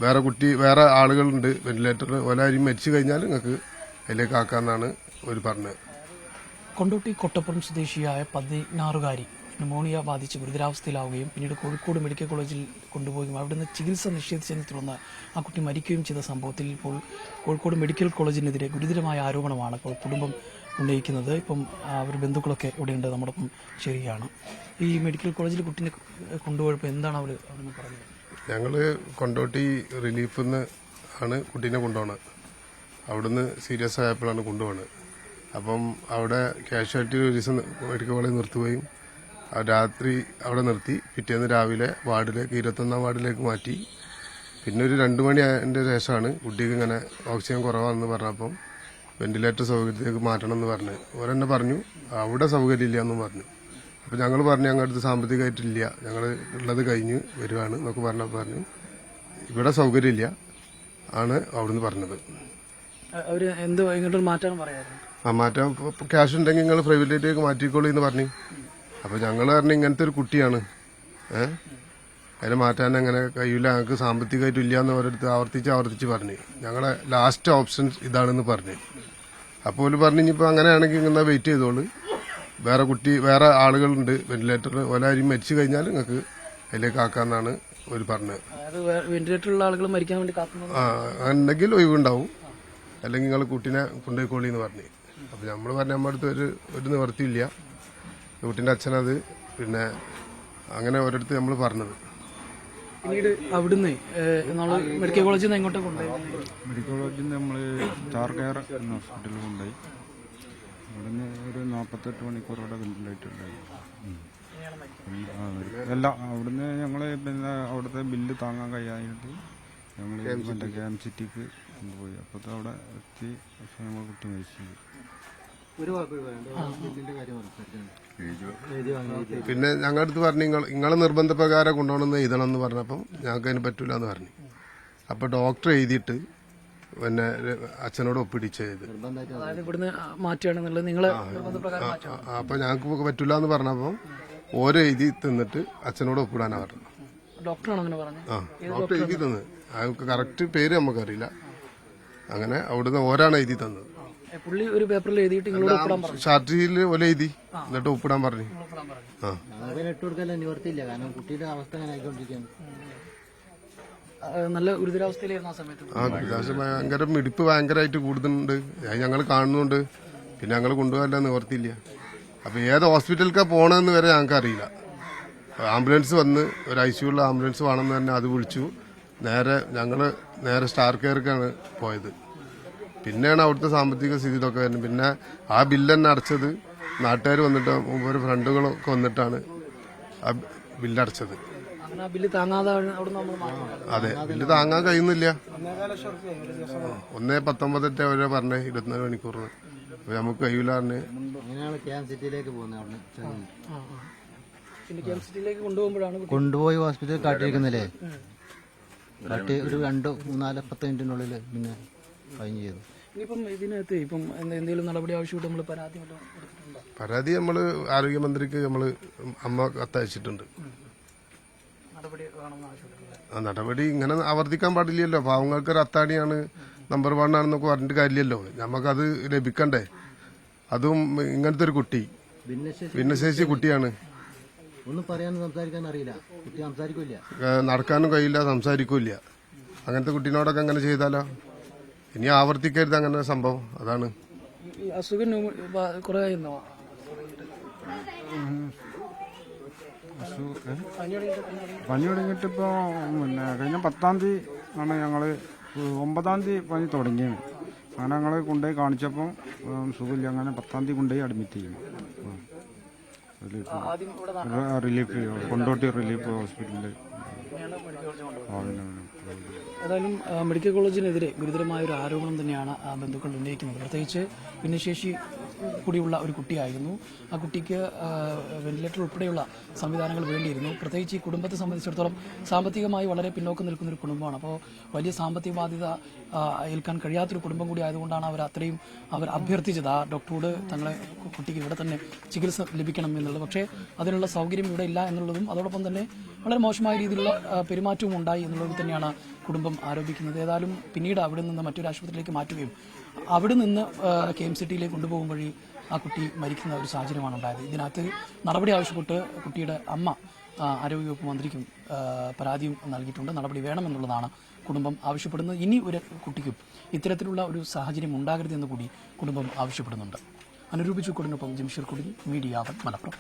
വേറെ ആളുകളുണ്ട് വെന്റിലേറ്റർ ഒരാരും മരിച്ചു കഴിഞ്ഞാൽ നിങ്ങൾക്ക് അതിലേക്ക് ആക്കാന്നാണ് ഒരു പറഞ്ഞത്. കൊണ്ടോട്ടി കൊട്ടപ്പുറം സ്വദേശിയായ 16-കാരി ന്യൂമോണിയ ബാധിച്ച് ഗുരുതരാവസ്ഥയിലാവുകയും പിന്നീട് കോഴിക്കോട് മെഡിക്കൽ കോളേജിൽ കൊണ്ടുപോവുകയും അവിടുന്ന് ചികിത്സ നിഷേധിച്ചതിനെ തുടർന്ന് ആ കുട്ടി മരിക്കുകയും ചെയ്ത സംഭവത്തിൽ ഇപ്പോൾ കോഴിക്കോട് മെഡിക്കൽ കോളേജിനെതിരെ ഗുരുതരമായ ആരോപണമാണ് ഇപ്പോൾ കുടുംബം ഉന്നയിക്കുന്നത്. ഇപ്പം അവർ ബന്ധുക്കളൊക്കെ ഇവിടെയുണ്ട്, നമ്മോടൊപ്പം ശരിയാണ്. ഈ മെഡിക്കൽ കോളേജിൽ കുട്ടീനെ കൊണ്ടുപോയപ്പോൾ എന്താണ് അവർ അവിടുന്ന് പറഞ്ഞത്? ഞങ്ങൾ കൊണ്ടോട്ടി റിലീഫിൽ നിന്ന് ആണ് കുട്ടീനെ കൊണ്ടുപോകുന്നത്. അവിടുന്ന് സീരിയസ് ആയപ്പോഴാണ് കൊണ്ടുപോകുന്നത്. അപ്പം അവിടെ കാഷ്വാലിറ്റി ഒരു ദിവസം മെഡിക്കൽ കോളേജ് നിർത്തുകയും രാത്രി അവിടെ നിർത്തി പിറ്റേന്ന് രാവിലെ വാർഡിലേക്ക് 21-ാം വാർഡിലേക്ക് മാറ്റി. പിന്നെ ഒരു 2 മണി അതിൻ്റെ ശേഷമാണ് കുട്ടിക്ക് ഇങ്ങനെ ഓക്സിജൻ കുറവാണെന്ന് പറഞ്ഞപ്പം വെന്റിലേറ്റർ സൗകര്യത്തിലേക്ക് മാറ്റണം എന്ന് പറഞ്ഞ് ഓരെന്നെ പറഞ്ഞു അവിടെ സൗകര്യമില്ല എന്നും പറഞ്ഞു. അപ്പം ഞങ്ങൾ പറഞ്ഞു ഞങ്ങളുടെ അടുത്ത് സാമ്പത്തികമായിട്ടില്ല, ഞങ്ങൾ ഉള്ളത് കഴിഞ്ഞ് വരുവാണ് എന്നൊക്കെ പറഞ്ഞു ഇവിടെ സൗകര്യമില്ല ആണ് അവിടുന്ന് പറഞ്ഞത്. അവര് എന്ത് ഇങ്ങോട്ട് മാറ്റാൻ പറയായിരുന്നു? മാറ്റാൻ ക്യാഷ് ഉണ്ടെങ്കിൽ നിങ്ങൾ പ്രൈവറ്റിലേക്ക് മാറ്റിക്കോളൂ എന്ന് പറഞ്ഞു. അപ്പോൾ ഞങ്ങൾ പറഞ്ഞു ഇങ്ങനത്തെ ഒരു കുട്ടിയാണ്, അതിനെ മാറ്റാൻ അങ്ങനെ കഴിയില്ല, ഞങ്ങൾക്ക് സാമ്പത്തികമായിട്ട് ഇല്ല എന്ന് അവരടുത്ത് ആവർത്തിച്ച് പറഞ്ഞു. ഞങ്ങളെ ലാസ്റ്റ് ഓപ്ഷൻ ഇതാണെന്ന് പറഞ്ഞു. അപ്പോൾ പറഞ്ഞു ഇനിയിപ്പോൾ അങ്ങനെയാണെങ്കിൽ ഇങ്ങനെ വെയിറ്റ് ചെയ്തോളൂ, വേറെ ആളുകളുണ്ട് വെന്റിലേറ്റർ ഒരാരും മരിച്ചു കഴിഞ്ഞാൽ നിങ്ങൾക്ക് അതിലേക്ക് ആക്കാന്നാണ് ഒരു പറഞ്ഞത്. വെന്റിലേറ്ററിലുള്ള ആളുകൾ മരിക്കാൻ വേണ്ടി ഉണ്ടെങ്കിൽ ഒഴിവുണ്ടാവും, അല്ലെങ്കിൽ നിങ്ങൾ കുട്ടീനെ കൊണ്ടുപോയിക്കോളി എന്ന് പറഞ്ഞു. അപ്പോൾ നമ്മൾ പറഞ്ഞു നമ്മുടെ അടുത്ത് ഒരു നിവർത്തിയില്ല, കുട്ടീൻ്റെ അച്ഛനത് പിന്നെ അങ്ങനെ ഒരിടത്ത് നമ്മൾ പറഞ്ഞത്. പിന്നീട് അവിടുന്ന് മെഡിക്കൽ കോളേജിൽ നിന്ന് എങ്ങോട്ട് കൊണ്ടുപോയി? മെഡിക്കൽ കോളേജിൽ നിന്ന് നമ്മൾ സ്റ്റാർ കെയർ എന്ന ഹോസ്പിറ്റലിൽ കൊണ്ടുപോയി. അവിടുന്ന് ഒരു 48 മണിക്കൂറോടെ വെന്റിലേറ്റർ ഉണ്ടായി. അവിടുന്ന് ഞങ്ങൾ പിന്നെ അവിടുത്തെ ബില്ല് താങ്ങാൻ കഴിയാനായിട്ട് ഞങ്ങൾ മറ്റേ KMCTക്ക് കൊണ്ടുപോയി. അപ്പോഴത്തെ അവിടെ എത്തി. പക്ഷെ നമ്മൾ കുട്ടി മരിച്ചു. പിന്നെ ഞങ്ങളുടെ അടുത്ത് പറഞ്ഞു നിങ്ങളെ നിർബന്ധപ്രകാരം കൊണ്ടുപോകണമെന്ന് എഴുതണം എന്ന് പറഞ്ഞപ്പം ഞങ്ങൾക്ക് അതിന് പറ്റൂല എന്ന് പറഞ്ഞു. അപ്പോൾ ഡോക്ടർ എഴുതിയിട്ട് പിന്നെ അച്ഛനോട് ഒപ്പിടിച്ചത്. അപ്പൊ ഞങ്ങൾക്ക് പറ്റൂല എന്ന് പറഞ്ഞപ്പം ഓരോ എഴുതി തന്നിട്ട് അച്ഛനോട് ഒപ്പിടാനാ പറഞ്ഞത്. ഡോക്ടർ എഴുതി തന്നത് അയാൾക്ക് കറക്റ്റ് പേര് നമുക്കറിയില്ല. അങ്ങനെ അവിടുന്ന് ഓരാണ് എഴുതി തന്നത്. ഷാർട്ടിൽ ഒല എഴുതി എന്നിട്ട് ഒപ്പിടാൻ പറഞ്ഞു. നല്ല ഗുരുതരാവസ്ഥയിലായിരുന്നു ആ സമയത്ത്. ഗുരുതരാവസ്ഥ ഭയങ്കര മിടിപ്പ് ഭയങ്കരമായിട്ട് കൂടുന്നുണ്ട്. ഞങ്ങൾ കാണുന്നുണ്ട്. പിന്നെ ഞങ്ങൾ കൊണ്ടുപോകാൻ നിവർത്തിയില്ല. അപ്പൊ ഏത് ഹോസ്പിറ്റലിലേക്കാ പോകണമെന്ന് വരെ ഞങ്ങൾക്ക് അറിയില്ല. ആംബുലൻസ് വന്ന് ഒരു ICUള്ള ആംബുലൻസ് വേണമെന്ന് തന്നെ അത് വിളിച്ചു. നേരെ സ്റ്റാർ കെയർക്കാണ് പോയത്. പിന്നെയാണ് അവിടുത്തെ സാമ്പത്തിക സ്ഥിതി ഇതൊക്കെ വരുന്നത്. പിന്നെ ആ ബില്ല് തന്നെ അടച്ചത് നാട്ടുകാർ വന്നിട്ട് ഒരു ഫ്രണ്ടുകളൊക്കെ വന്നിട്ടാണ് ആ ബില്ലടച്ചത്. അതെ, ബില്ല് താങ്ങാൻ കഴിയുന്നില്ല. 1.19 വരെ പറഞ്ഞേ 24 മണിക്കൂറിന്. നമുക്ക് കഴിയില്ല പറഞ്ഞ് കൊണ്ടുപോയി ഹോസ്പിറ്റലിൽ കാട്ടിയിരിക്കുന്നില്ലേ. കാട്ടി ഒരു 2-3-10 മിനിറ്റിനുള്ളിൽ പിന്നെ ഫൈൻ ചെയ്തു. പരാതി നമ്മൾ ആരോഗ്യമന്ത്രിക്ക് അമ്മ കത്തയച്ചിട്ടുണ്ട്. നടപടി ഇങ്ങനെ ആവർത്തിക്കാൻ പാടില്ലല്ലോ. പാവങ്ങൾക്ക് ഒരു അത്താണിയാണ്, നമ്പർ 1 ആണെന്നൊക്കെ പറഞ്ഞിട്ട് കാര്യമില്ലല്ലോ. നമുക്കത് ലഭിക്കണ്ടേ. അതും ഇങ്ങനത്തെ ഒരു കുട്ടി ഭിന്നശേഷി കുട്ടിയാണ്. ഒന്നും പറയാനും സംസാരിക്കാൻ അറിയില്ല. കുട്ടി സംസാരിക്കില്ല, നടക്കാനും കഴിയില്ല, സംസാരിക്കില്ല. അങ്ങനത്തെ കുട്ടീനോടൊക്കെ അങ്ങനെ ചെയ്താലോ. ഇനി ആവർത്തിക്കരുത് അങ്ങനെ സംഭവം. അതാണ് അസുഖം പനി തുടങ്ങിയിട്ട് ഇപ്പോൾ പിന്നെ കഴിഞ്ഞ 10-ാം തീയതി ആണ് ഞങ്ങൾ 9-ാം തീയതി പനി തുടങ്ങിയത്. അങ്ങനെ ഞങ്ങൾ കൊണ്ടുപോയി കാണിച്ചപ്പം സുഖമില്ല. അങ്ങനെ 10-ാം തീയതി കൊണ്ടുപോയി അഡ്മിറ്റ് ചെയ്യണം. റിലീഫ് കൊണ്ടോട്ടി റിലീഫ് ഹോസ്പിറ്റലിൽ. ഏതായാലും മെഡിക്കൽ കോളേജിനെതിരെ ഗുരുതരമായ ഒരു ആരോപണം തന്നെയാണ് ബന്ധുക്കൾ ഉന്നയിക്കുന്നത്. പ്രത്യേകിച്ച് ഭിന്നശേഷി കൂടിയുള്ള ഒരു കുട്ടിയായിരുന്നു. ആ കുട്ടിക്ക് വെന്റിലേറ്റർ ഉൾപ്പെടെയുള്ള സംവിധാനങ്ങൾ വേണ്ടിയിരുന്നു. പ്രത്യേകിച്ച് ഈ കുടുംബത്തെ സംബന്ധിച്ചിടത്തോളം സാമ്പത്തികമായി വളരെ പിന്നോക്കം നിൽക്കുന്ന ഒരു കുടുംബമാണ്. അപ്പോൾ വലിയ സാമ്പത്തിക ബാധ്യത ഏൽക്കാൻ കഴിയാത്തൊരു കുടുംബം കൂടി ആയതുകൊണ്ടാണ് അവർ അഭ്യർത്ഥിച്ചത് ആ ഡോക്ടറോട് തങ്ങളെ കുട്ടിക്ക് ഇവിടെ തന്നെ ചികിത്സ ലഭിക്കണം എന്നുള്ളത്. പക്ഷേ അതിനുള്ള സൗകര്യം ഇവിടെ ഇല്ല എന്നുള്ളതും അതോടൊപ്പം തന്നെ വളരെ മോശമായ രീതിയിലുള്ള പെരുമാറ്റവും ഉണ്ടായി എന്നുള്ളത് തന്നെയാണ് കുടുംബം ആരോപിക്കുന്നത്. ഏതായാലും പിന്നീട് അവിടെ നിന്ന് മറ്റൊരു ആശുപത്രിയിലേക്ക് മാറ്റുകയും അവിടെ നിന്ന് KMCTയിലേക്ക് കൊണ്ടുപോകും വഴി ആ കുട്ടി മരിക്കുന്ന ഒരു സാഹചര്യമാണ് ഉണ്ടായത്. ഇതിനകത്ത് നടപടി ആവശ്യപ്പെട്ട് കുട്ടിയുടെ അമ്മ ആരോഗ്യവകുപ്പ് മന്ത്രിക്കും പരാതിയും നൽകിയിട്ടുണ്ട്. നടപടി വേണമെന്നുള്ളതാണ് കുടുംബം ആവശ്യപ്പെടുന്നത്. ഇനി ഒരു കുട്ടിക്കും ഇത്തരത്തിലുള്ള ഒരു സാഹചര്യം ഉണ്ടാകരുതെന്ന് കൂടി കുടുംബം ആവശ്യപ്പെടുന്നുണ്ട്. അനുരൂപ് ചുക്കൂടിനൊപ്പം ജംഷീർ കുടുങ്ങി, മീഡിയ 1 മലപ്പുറം.